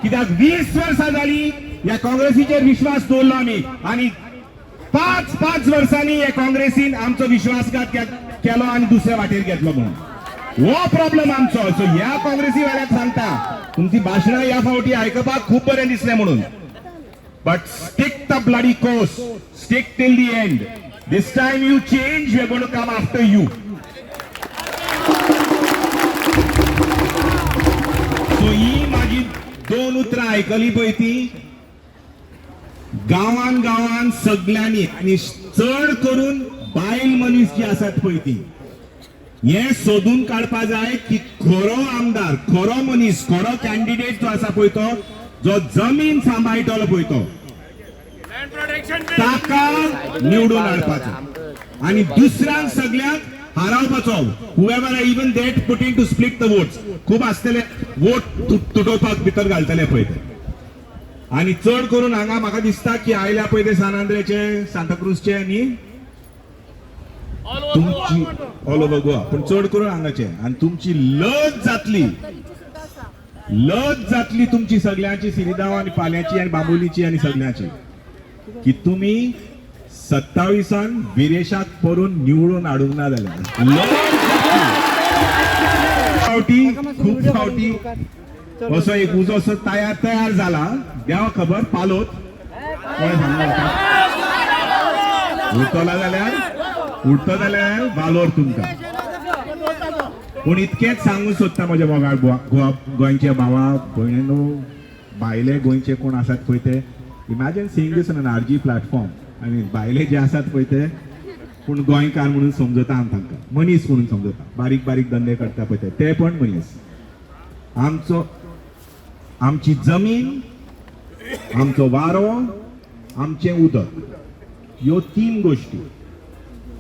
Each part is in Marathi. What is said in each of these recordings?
कित्याक 20 वर्सां जाली या काँग्रेसीचेर विश्वास दवरलो आमी आनी 5 वर्सांनी या काँग्रेसीन आमचो विश्वासघात केलो आणि दुसऱ्या वाटेर घेतलो म्हणून हो प्रॉब्लेम आमचो. सो ह्या काँग्रेसी वाल्याक सांगता तुमची भाशणां ह्या फावटी आयकपाक खूप बरें दिसलें म्हणून, but stick the bloody course, stick till the end. This time you change, we are going to come after you. So ही माझी 2 उतरां आयकली पळय ती गांवान सगळ्यांनी आणि चड करून बायल मनीस जी आसात पळय ती हे सोदून काढपा जाय की खरो आमदार, खरो मनीस, खरो कॅन्डिडेट जो आसा पळय तो जो जमीन सांबाळटलो पळय तो ताका निवडून हाडपाचो आणि दुसऱ्यांक सगळ्यांक हारावपाचो. However are even that putting to split the votes. खूप आसतले वोट तुटोवपाक भितर घालतले पळय ते. आणि चड करून हांगा म्हाका दिसता की आयल्या पळय ते सान आंद्रेचे, सांताक्रूजचे आणि तुमची ऑल ओव्हर गोवा, पण चड करून हांगाचे. आणि तुमची लज जातली तुमची सगळ्यांची, सिरिदांव आणि पाल्याची आणि बांबोलीची आणि सगळ्यांची, की तुम्ही 27 बिरेशाक परून निवडून हाडूंक ना जाल्यार खूप फावटी असो एक उजो असो तयार झाला, देवा खबर पालोत उठतो जाल्यार बालोर तुमकां. पूण इतकेच सांगूंक सोदता म्हज्या मोगाळ गोंयच्या भावा भयणीनो, भायले गोंयचे कोण आसात पळय ते, imagine seeing this on an RG platform. आनी भायले जे आसात पळय ते पूण गोंयकार म्हणून समजता आमी तांकां, मनीस म्हणून समजता. बारीक धंदे करता पळय ते पण मनीस. आमची जमीन, आमचो वारो, आमचें उदक, ह्यो 3 गोष्टी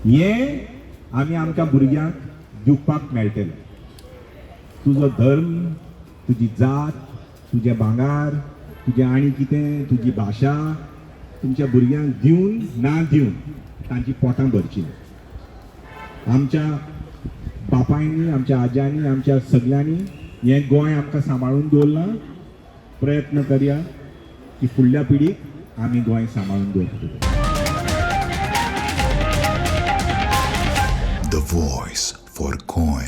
हे आमी आमच्या भुरग्यांक दिवपाक मेळटले. तुजो धर्म, तुजी जात, तुजें भांगार, तुजें आनी कितें, तुजी भाशा तुमच्या भुरग्यांक दिवन ना दिवन तांची पोटां भरची. आमच्या बापायनी, आमच्या आज्यांनी, आमच्या सगळ्यांनी हें गोंय आमकां सांबाळून दवरलां. प्रयत्न करया की फुडल्या पिढीक आमी गोंय सांबाळून दवरतले. The voice for Goy.